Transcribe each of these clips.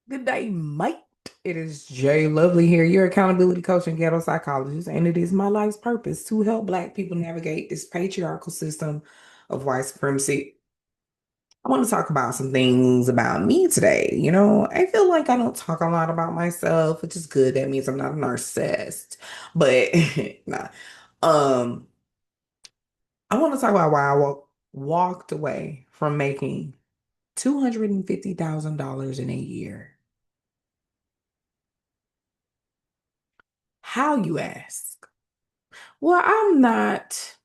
Good day, mate. It is Jay Lovely here, your accountability coach and ghetto psychologist, and it is my life's purpose to help Black people navigate this patriarchal system of white supremacy. I want to talk about some things about me today. I feel like I don't talk a lot about myself, which is good. That means I'm not a narcissist. But nah. Um, I want to talk about why I walked away from making $250,000 in a year. How, you ask? Well, I'm not,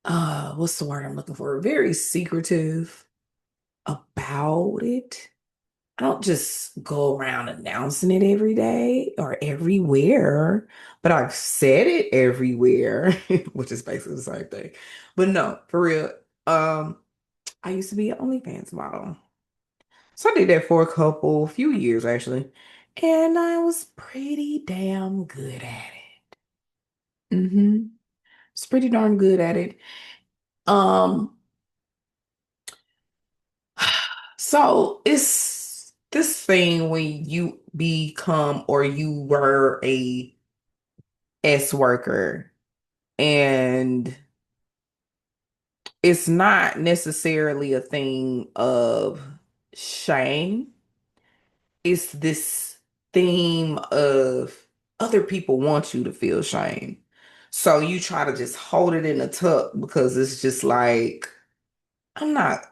what's the word I'm looking for? Very secretive about it. I don't just go around announcing it every day or everywhere, but I've said it everywhere, which is basically the same thing. But no, for real. Um, I used to be an OnlyFans model. So I did that for few years actually, and I was pretty damn good at it. It's pretty darn good at it. Um, so it's this thing when you become or you were a S worker, and it's not necessarily a thing of shame. It's this theme of other people want you to feel shame. So you try to just hold it in a tuck because it's just like, I'm not.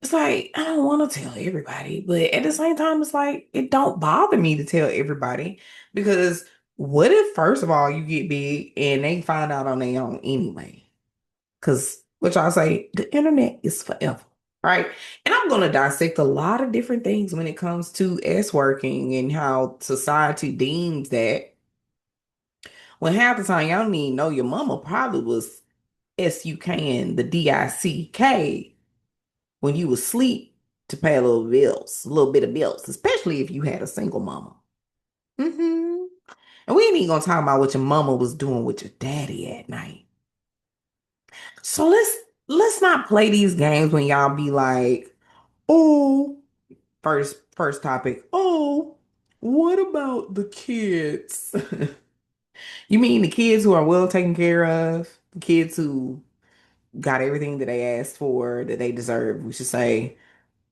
It's like I don't want to tell everybody, but at the same time, it's like it don't bother me to tell everybody because what if first of all you get big and they find out on their own anyway? Because which I say the internet is forever, right? And I'm gonna dissect a lot of different things when it comes to S working and how society deems that. When half the time y'all don't even know your mama probably was SUKing the DICK when you was asleep to pay a little bit of bills, especially if you had a single mama. hmm And we ain't even gonna talk about what your mama was doing with your daddy at night. So let's not play these games when y'all be like, oh, first topic. Oh, what about the kids? You mean the kids who are well taken care of? The kids who got everything that they asked for, that they deserve, we should say.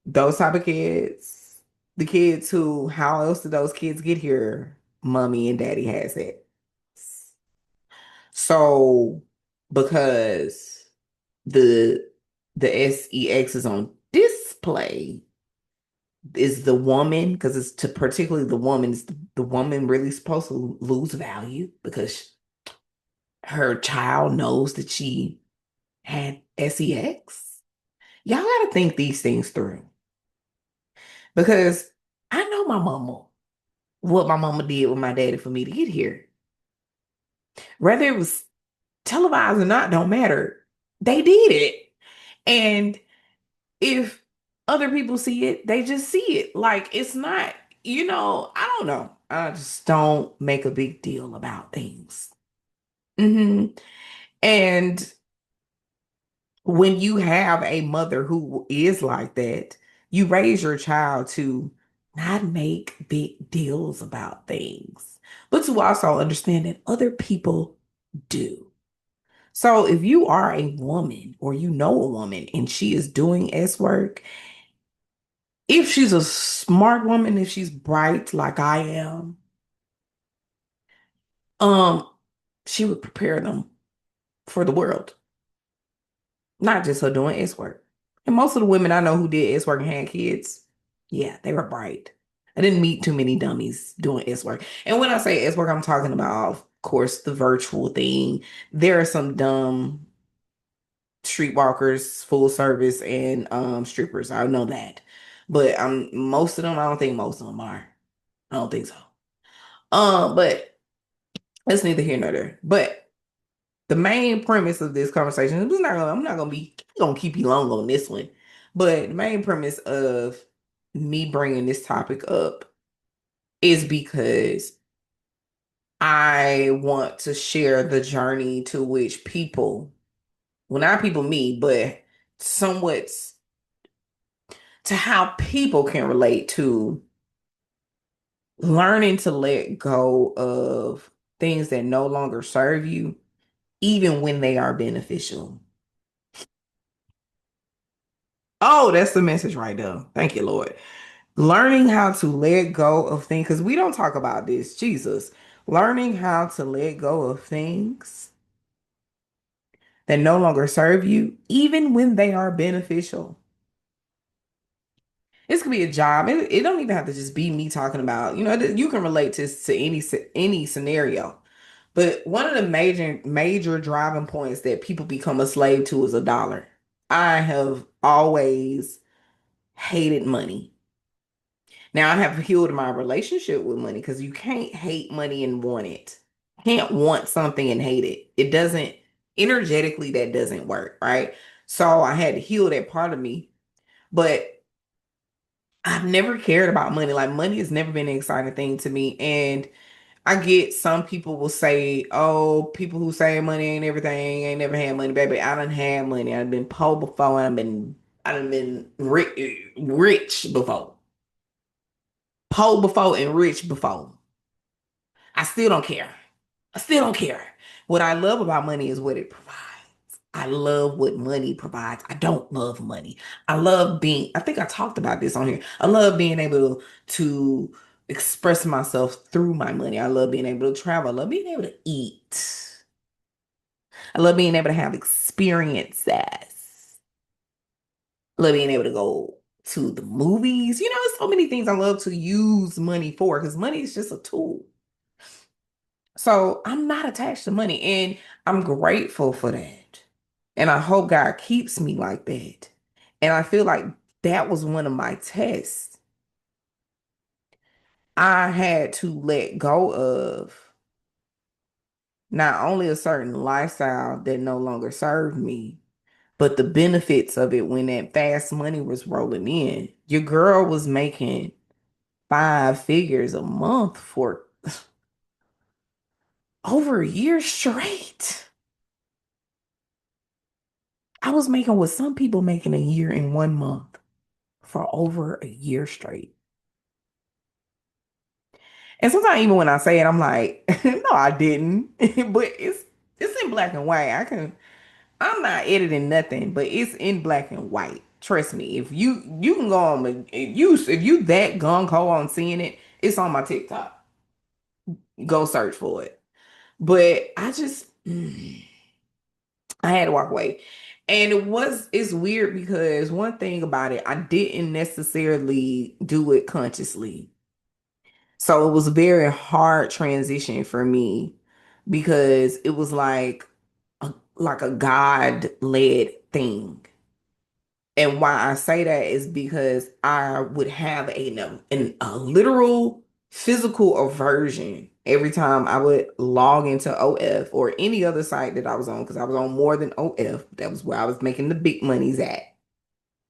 Those type of kids, the kids who, how else did those kids get here? Mommy and daddy has it. So, because the sex is on display, is the woman, because it's to particularly the woman, is the woman really supposed to lose value because her child knows that she had sex? Y'all got to think these things through because I know my mama, what my mama did with my daddy for me to get here. Whether it was televised or not, don't matter. They did it. And if other people see it, they just see it. Like it's not, I don't know. I just don't make a big deal about things. hmm And when you have a mother who is like that, you raise your child to not make big deals about things, but to also understand that other people do. So if you are a woman or you know a woman and she is doing S work, if she's a smart woman, if she's bright like I am, um, she would prepare them for the world, not just her doing S work. And most of the women I know who did S work and had kids, yeah, they were bright. I didn't meet too many dummies doing S work. And when I say S work, I'm talking about, of course, the virtual thing. There are some dumb streetwalkers, full service, and strippers. I know that. But most of them, I don't think most of them are. I don't think so. But that's neither here nor there. But the main premise of this conversation, I'm not gonna keep you long on this one. But the main premise of me bringing this topic up is because I want to share the journey to which people, well, not people, me, but somewhat to how people can relate to learning to let go of things that no longer serve you, even when they are beneficial. Oh, that's the message right there. Thank you, Lord. Learning how to let go of things, because we don't talk about this, Jesus. Learning how to let go of things that no longer serve you, even when they are beneficial. This could be a job. It don't even have to just be me talking about, you can relate to any scenario. But one of the major driving points that people become a slave to is a dollar. I have always hated money. Now I have healed my relationship with money because you can't hate money and want it. Can't want something and hate it. It doesn't energetically that doesn't work, right? So I had to heal that part of me. But I've never cared about money. Like money has never been an exciting thing to me. And I get some people will say, oh, people who say money ain't everything, ain't never had money, baby. I done had money. I've been poor before, and I done been rich before. Poor before and rich before. I still don't care. I still don't care. What I love about money is what it provides. I love what money provides. I don't love money. I think I talked about this on here. I love being able to express myself through my money. I love being able to travel. I love being able to eat. I love being able to have experiences. I love being able to go to the movies. There's so many things I love to use money for because money is just a tool. So I'm not attached to money and I'm grateful for that. And I hope God keeps me like that. And I feel like that was one of my tests. I had to let go of not only a certain lifestyle that no longer served me, but the benefits of it when that fast money was rolling in. Your girl was making 5 figures a month for over a year straight. I was making what some people making a year in 1 month for over a year straight. And sometimes even when I say it, I'm like, no, I didn't. But it's in black and white. I'm not editing nothing, but it's in black and white. Trust me. If you can go on if you that gung ho on seeing it, it's on my TikTok. Go search for it. But I had to walk away. And it's weird because one thing about it, I didn't necessarily do it consciously. So it was a very hard transition for me because it was like a God-led thing. And why I say that is because I would have a literal physical aversion every time I would log into OF or any other site that I was on, because I was on more than OF. That was where I was making the big monies at.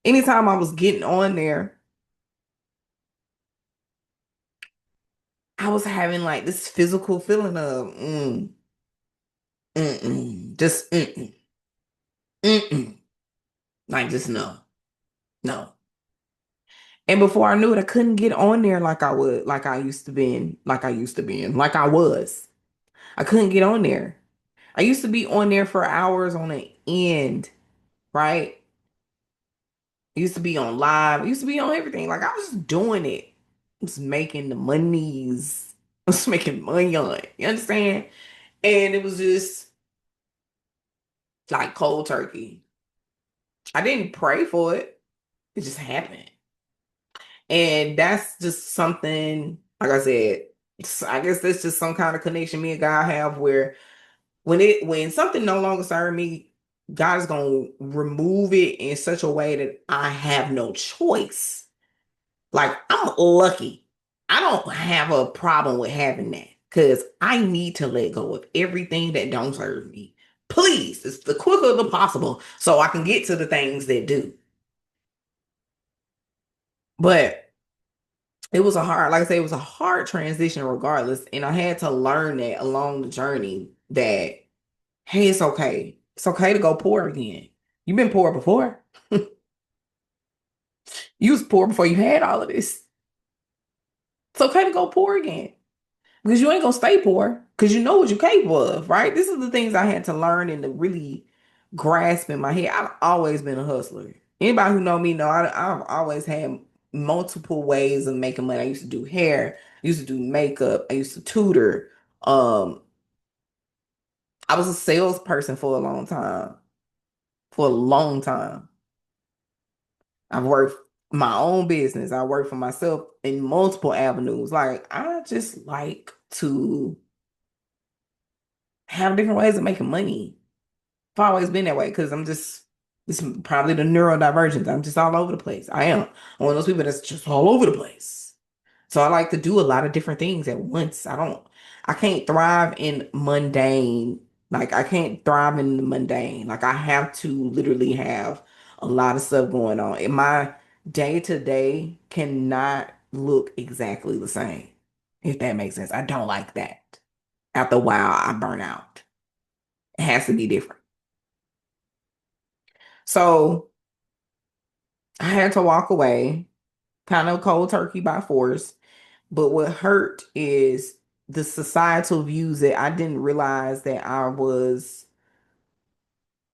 Anytime I was getting on there, I was having like this physical feeling of just mm-mm, like just no, no. And before I knew it, I couldn't get on there like I would, like I was. I couldn't get on there. I used to be on there for hours on an end, right? I used to be on live. I used to be on everything. Like I was just doing it. I was making the monies. I was making money on it. You understand? And it was just like cold turkey. I didn't pray for it. It just happened. And that's just something, like I said, I guess that's just some kind of connection me and God have where when something no longer serves me, God is gonna remove it in such a way that I have no choice. Like I'm lucky. I don't have a problem with having that because I need to let go of everything that don't serve me. Please, it's the quicker the possible so I can get to the things that do. But it was like I say, it was a hard transition regardless. And I had to learn that along the journey that, hey, it's okay. It's okay to go poor again. You've been poor before. You was poor before you had all of this. It's okay to go poor again because you ain't gonna stay poor because you know what you're capable of, right? This is the things I had to learn and to really grasp in my head. I've always been a hustler. Anybody who know me know I've always had multiple ways of making money. I used to do hair, I used to do makeup, I used to tutor. Um, I was a salesperson for a long time. For a long time. I've worked my own business. I work for myself in multiple avenues. Like I just like to have different ways of making money. I've always been that way because it's probably the neurodivergence. I'm just all over the place. I am. I'm one of those people that's just all over the place. So I like to do a lot of different things at once. I can't thrive in mundane. Like I can't thrive in the mundane. Like I have to literally have a lot of stuff going on. And my day to day cannot look exactly the same, if that makes sense. I don't like that. After a while, I burn out. It has to be different. So I had to walk away, kind of cold turkey by force. But what hurt is the societal views that I didn't realize that I was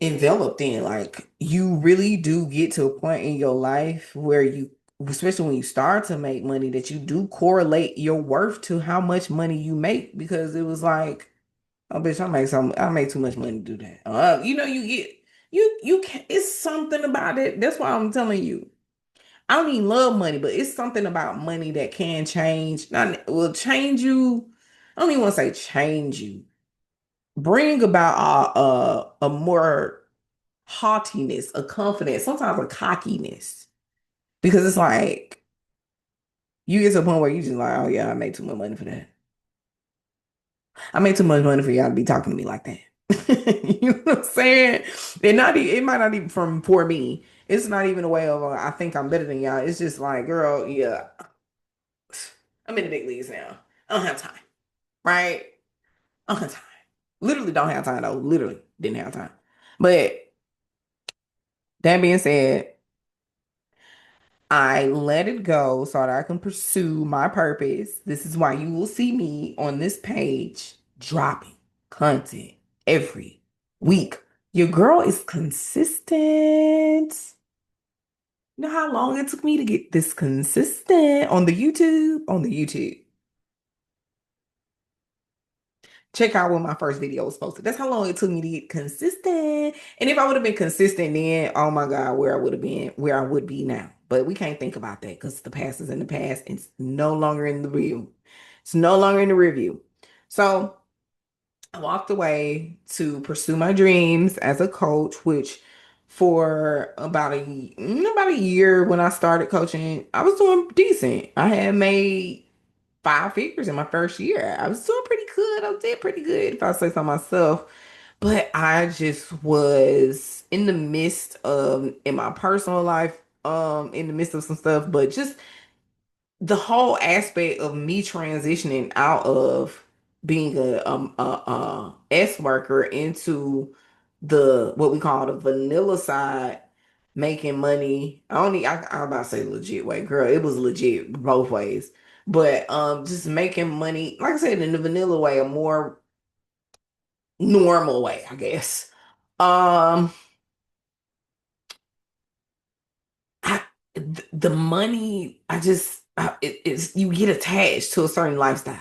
enveloped in. Like, you really do get to a point in your life where you, especially when you start to make money, that you do correlate your worth to how much money you make because it was like, oh, bitch, I make too much money to do that. You get, you can, it's something about it. That's why I'm telling you. I don't even love money, but it's something about money that can change. Not will change you. I don't even want to say change you. Bring about a more haughtiness, a confidence, sometimes a cockiness. Because it's like you get to a point where you just like, oh yeah, I made too much money for that. I made too much money for y'all to be talking to me like that. You know what I'm saying? It might not even from for me. It's not even a way of I think I'm better than y'all. It's just like, girl, yeah, I'm in the big leagues now. I don't have time, right? I don't have time. Literally don't have time though. Literally didn't have time. But that being said, I let it go so that I can pursue my purpose. This is why you will see me on this page dropping content every week. Your girl is consistent. You know how long it took me to get this consistent on the YouTube? On the YouTube. Check out when my first video was posted. That's how long it took me to get consistent. And if I would have been consistent then, oh my God, where I would have been, where I would be now. But we can't think about that because the past is in the past. It's no longer in the review. It's no longer in the review. So I walked away to pursue my dreams as a coach, which for about a year when I started coaching, I was doing decent. I had made 5 figures in my first year. I was doing pretty good. I did pretty good if I say so myself. But I just was in the midst of in my personal life, in the midst of some stuff, but just the whole aspect of me transitioning out of being a S worker into the what we call the vanilla side, making money. I'm about to say legit way, girl. It was legit both ways, but just making money, like I said, in the vanilla way, a more normal way, I guess. Um, I the money, it's you get attached to a certain lifestyle.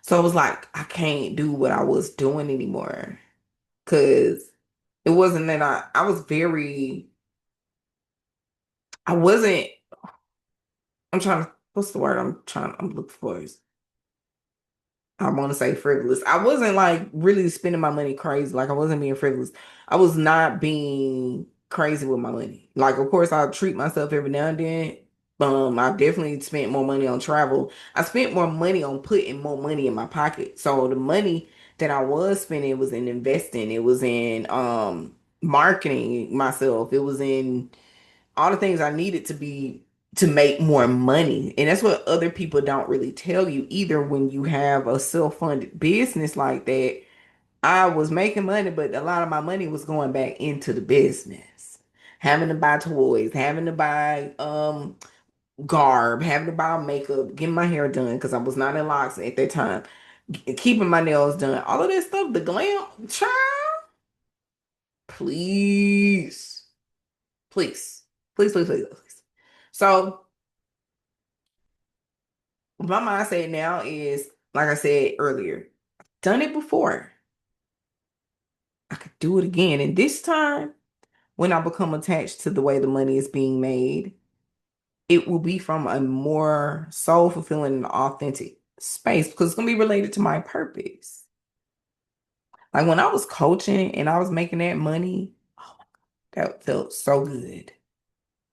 So it was like I can't do what I was doing anymore because it wasn't that I was very I wasn't I'm trying to what's the word I'm looking for is I want to say frivolous. I wasn't like really spending my money crazy. Like I wasn't being frivolous. I was not being crazy with my money. Like of course I treat myself every now and then. I definitely spent more money on travel. I spent more money on putting more money in my pocket. So the money that I was spending was in investing. It was in marketing myself. It was in all the things I needed to be to make more money. And that's what other people don't really tell you either when you have a self-funded business like that. I was making money, but a lot of my money was going back into the business. having to buy toys, having to buy garb, having to buy makeup, getting my hair done because I was not in locks at that time, keeping my nails done, all of that stuff, the glam, child, please, please, please, please, please, please. So my mindset now is, like I said earlier, done it before. I could do it again. And this time, when I become attached to the way the money is being made, it will be from a more soul fulfilling and authentic space because it's going to be related to my purpose. Like when I was coaching and I was making that money, oh, that felt so good.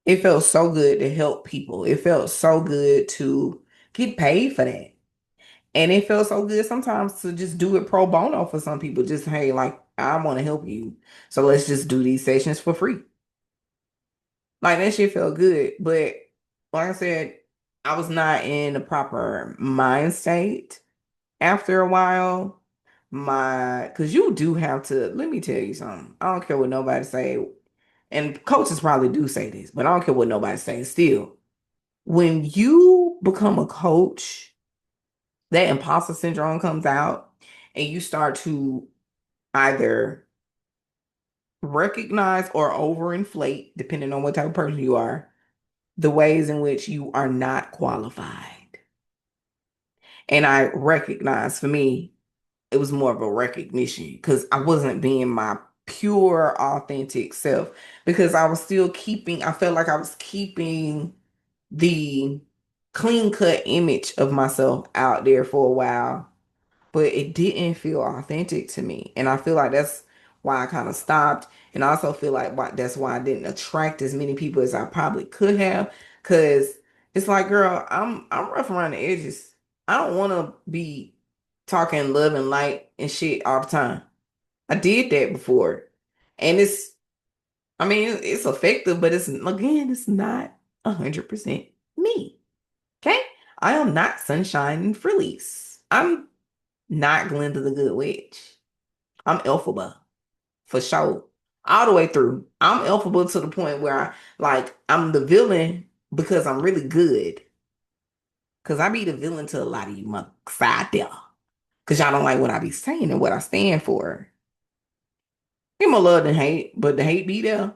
It felt so good to help people. It felt so good to get paid for that. And it felt so good sometimes to just do it pro bono for some people. Just, hey, like, I want to help you. So let's just do these sessions for free. Like that shit felt good. But like I said, I was not in the proper mind state after a while. Because you do have to, let me tell you something. I don't care what nobody say. And coaches probably do say this, but I don't care what nobody says. Still, when you become a coach, that imposter syndrome comes out and you start to either recognize or overinflate, depending on what type of person you are, the ways in which you are not qualified. And I recognize for me, it was more of a recognition because I wasn't being my pure, authentic self because I was still keeping, I felt like I was keeping the clean cut image of myself out there for a while, but it didn't feel authentic to me. And I feel like that's why I kind of stopped. And I also feel like that's why I didn't attract as many people as I probably could have. Cause it's like, girl, I'm rough around the edges. I don't want to be talking love and light and shit all the time. I did that before. And I mean, it's effective, but it's not 100% me. Okay? I am not Sunshine and Frillies. I'm not Glenda the Good Witch. I'm Elphaba for sure. All the way through. I'm Elphaba to the point where I'm the villain because I'm really good. Cause I be the villain to a lot of you motherfuckers out there. Cause y'all don't like what I be saying and what I stand for. Get more love than hate, but the hate be there.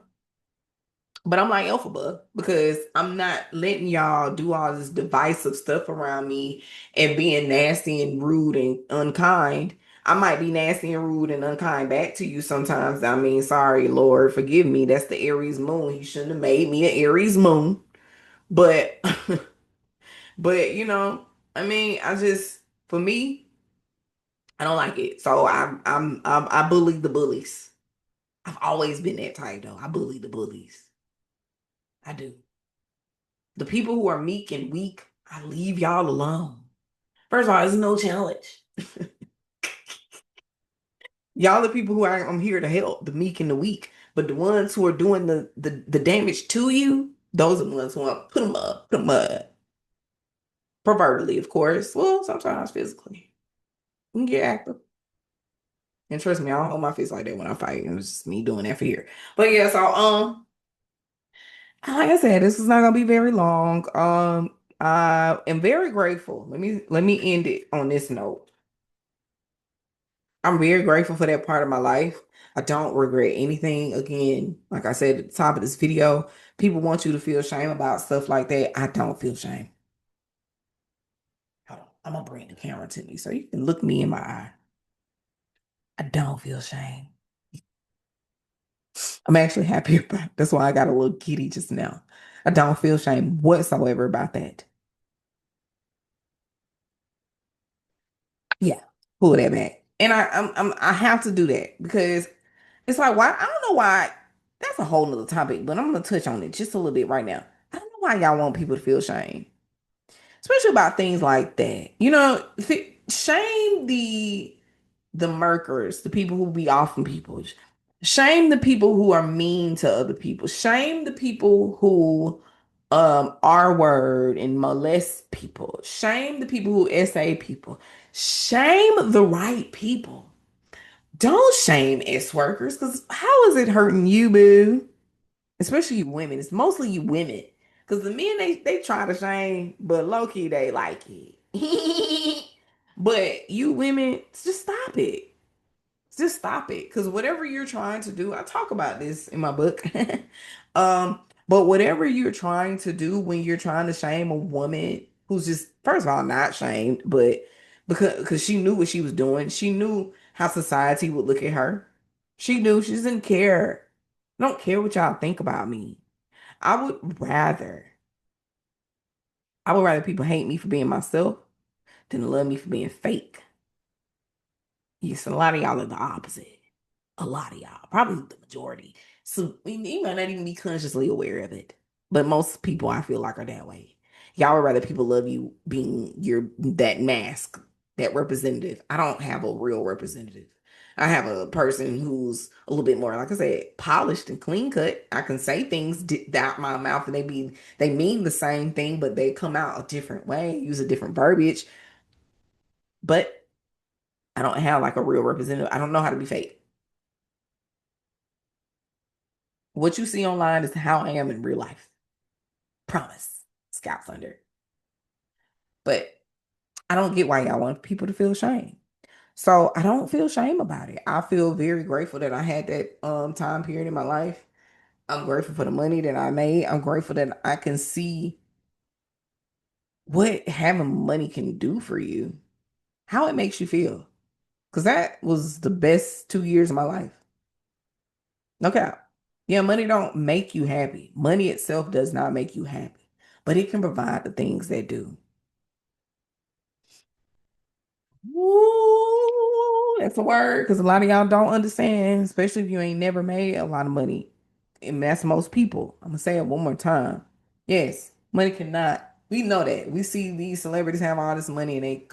But I'm like Elphaba because I'm not letting y'all do all this divisive stuff around me and being nasty and rude and unkind. I might be nasty and rude and unkind back to you sometimes. I mean, sorry, Lord, forgive me. That's the Aries moon. He shouldn't have made me an Aries moon. But, but I mean, for me, I don't like it. So I bully the bullies. I've always been that type though. I bully the bullies. I do. The people who are meek and weak, I leave y'all alone. First of all, it's no challenge. Y'all the people who I'm here to help, the meek and the weak. But the ones who are doing the damage to you, those are the ones who want to put them up. Pervertedly, of course. Well, sometimes physically. You can get active. And trust me, I don't hold my face like that when I fight. It's just me doing that for here. But yeah, so like I said, this is not gonna be very long. I am very grateful. Let me end it on this note. I'm very grateful for that part of my life. I don't regret anything. Again, like I said at the top of this video, people want you to feel shame about stuff like that. I don't feel shame. Hold on. I'm gonna bring the camera to me so you can look me in my eye. I don't feel shame. I'm actually happy about it. That's why I got a little giddy just now. I don't feel shame whatsoever about that. Yeah, pull that back. And I have to do that because it's like why I don't know why that's a whole nother topic, but I'm gonna touch on it just a little bit right now. I don't know why y'all want people to feel shame, especially about things like that. Shame the murkers, the people who be off from people. Shame the people who are mean to other people. Shame the people who R word and molest people. Shame the people who SA people. Shame the right people. Don't shame S workers because how is it hurting you, boo? Especially you women. It's mostly you women. Because the men, they try to shame, but low key, they like it. But you women, just stop it. Just stop it. Because whatever you're trying to do, I talk about this in my book. um, but whatever you're trying to do when you're trying to shame a woman who's just, first of all, not shamed, but because she knew what she was doing, she knew how society would look at her. She knew she doesn't care. I don't care what y'all think about me. I would rather, I would rather people hate me for being myself than love me for being fake. Yes, a lot of y'all are the opposite. A lot of y'all, probably the majority. So you might not even be consciously aware of it. But most people I feel like are that way. Y'all would rather people love you being your that mask, that representative. I don't have a real representative. I have a person who's a little bit more, like I said, polished and clean cut. I can say things out my mouth and they mean the same thing, but they come out a different way, use a different verbiage. But I don't have like a real representative. I don't know how to be fake. What you see online is how I am in real life. Promise. Scout Thunder. But I don't get why y'all want people to feel shame. So I don't feel shame about it. I feel very grateful that I had that time period in my life. I'm grateful for the money that I made. I'm grateful that I can see what having money can do for you, how it makes you feel. Because that was the best 2 years of my life. No cap. Yeah, money don't make you happy. Money itself does not make you happy, but it can provide the things that do. Woo, that's a word because a lot of y'all don't understand, especially if you ain't never made a lot of money. And that's most people. I'm gonna say it one more time. Yes, money cannot. We know that. We see these celebrities have all this money and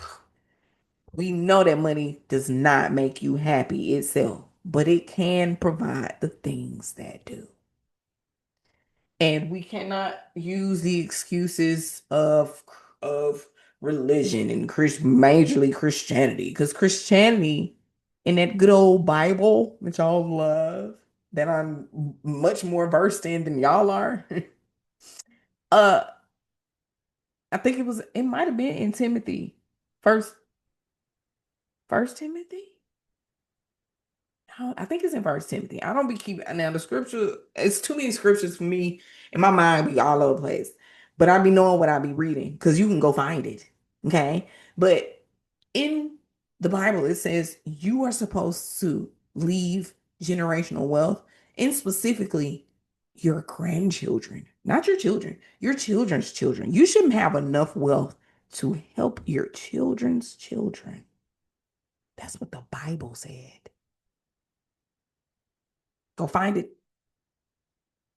we know that money does not make you happy itself, but it can provide the things that do. And we cannot use the excuses of religion and majorly Christianity, because Christianity in that good old Bible that y'all love, that I'm much more versed in than y'all are. uh I think it might have been in Timothy. First First Timothy? I think it's in First Timothy. I don't be keeping now the scripture. It's too many scriptures for me in my mind. Be all over the place, but I be knowing what I be reading because you can go find it. Okay, but in the Bible it says you are supposed to leave generational wealth, and specifically your grandchildren, not your children, your children's children. You shouldn't have enough wealth to help your children's children. That's what the Bible said. Go find it.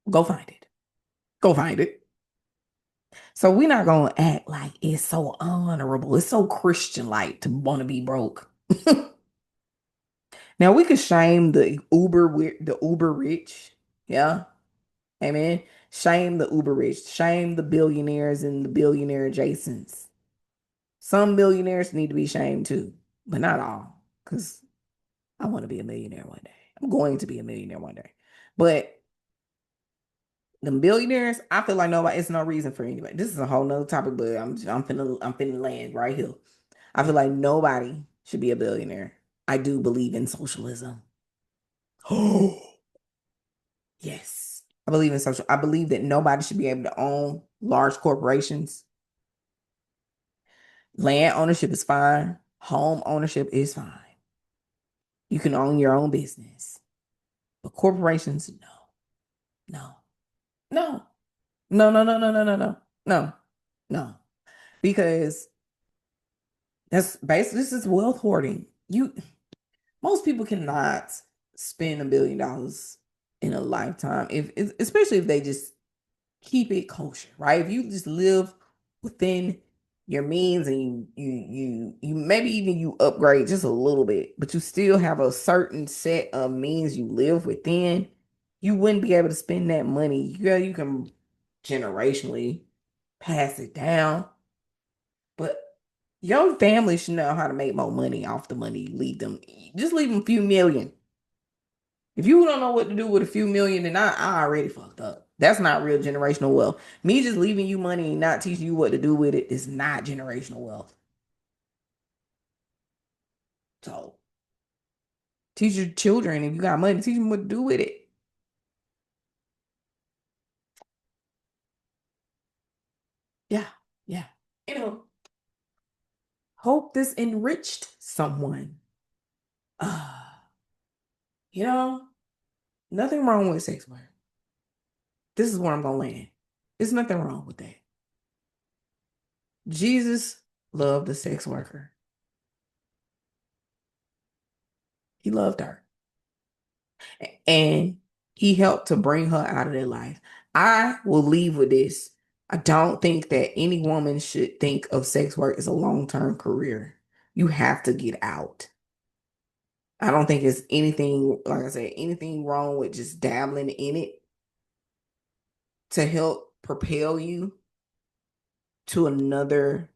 Go find it. Go find it. So we're not gonna act like it's so honorable. It's so Christian like to want to be broke. Now we could shame the uber rich. Yeah. Amen. Shame the uber rich. Shame the billionaires and the billionaire adjacents. Some millionaires need to be shamed too, but not all. Because I want to be a millionaire one day. I'm going to be a millionaire one day. But the billionaires, I feel like nobody. It's no reason for anybody. This is a whole nother topic, but I'm finna land right here. I feel like nobody should be a billionaire. I do believe in socialism. Oh yes, I believe in social. I believe that nobody should be able to own large corporations. Land ownership is fine. Home ownership is fine. You can own your own business, but corporations, no, no, no, no, no, no, no, no, no, no, no, no, because that's basically this is wealth hoarding. Most people cannot spend $1 billion in a lifetime, if especially if they just keep it kosher, right? If you just live within your means and you maybe even you upgrade just a little bit, but you still have a certain set of means you live within, you wouldn't be able to spend that money. Yeah, you can generationally pass it down, but your family should know how to make more money off the money you leave them. Just leave them a few million. If you don't know what to do with a few million, then I already fucked up. That's not real generational wealth. Me just leaving you money and not teaching you what to do with it is not generational wealth. So teach your children, if you got money, teach them what to do with it. Yeah, yeah. Hope this enriched someone. Uh, you know, nothing wrong with sex work. This is where I'm gonna land. There's nothing wrong with that. Jesus loved the sex worker. He loved her. And he helped to bring her out of their life. I will leave with this. I don't think that any woman should think of sex work as a long-term career. You have to get out. I don't think there's anything, like I said, anything wrong with just dabbling in it to help propel you to another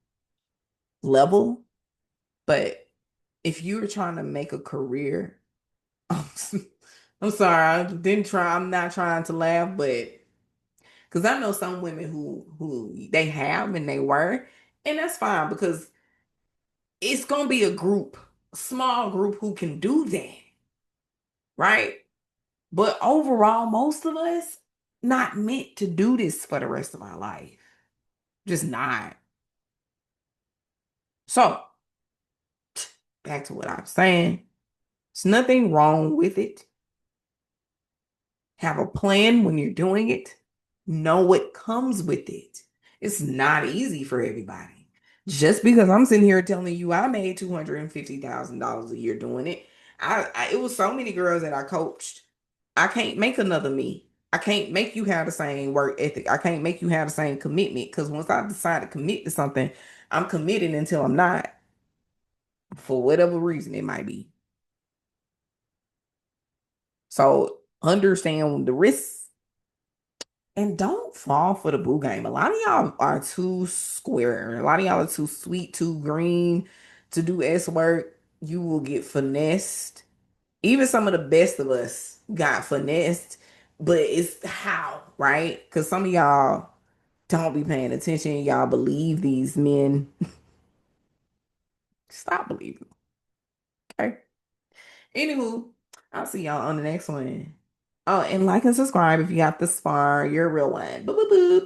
level. But if you're trying to make a career, I'm sorry, I didn't try. I'm not trying to laugh, but because I know some women who they have and they were, and that's fine because it's gonna be a group, a small group who can do that, right? But overall, most of us not meant to do this for the rest of our life. Just not. So back to what I was saying. There's nothing wrong with it. Have a plan when you're doing it. Know what comes with it. It's not easy for everybody. Just because I'm sitting here telling you I made $250,000 a year doing it, it was so many girls that I coached. I can't make another me. I can't make you have the same work ethic. I can't make you have the same commitment because once I decide to commit to something, I'm committed until I'm not, for whatever reason it might be. So understand the risks and don't fall for the boo game. A lot of y'all are too square. A lot of y'all are too sweet, too green to do S work. You will get finessed. Even some of the best of us got finessed, but it's how, right? Because some of y'all don't be paying attention. Y'all believe these men. Stop believing. Okay. Anywho, I'll see y'all on the next one. Oh, and like and subscribe if you got this far. You're a real one. Boo boo boo.